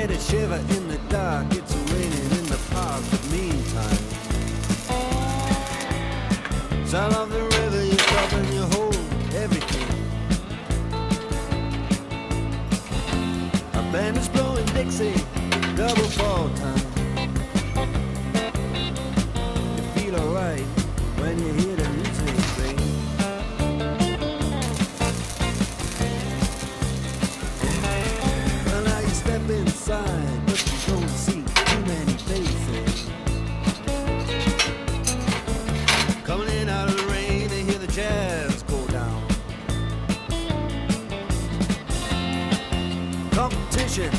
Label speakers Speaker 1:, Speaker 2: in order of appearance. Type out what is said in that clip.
Speaker 1: get a shiver in the dark. It's raining in the park, but meantime, sound of the river, you stop and you hold everything. A band is blowing Dixie, double fall time. You feel alright when you hear the music ring. Well, now you step inside, but you don't see too many faces. Coming in out of the rain, they hear the jazz go down. Competition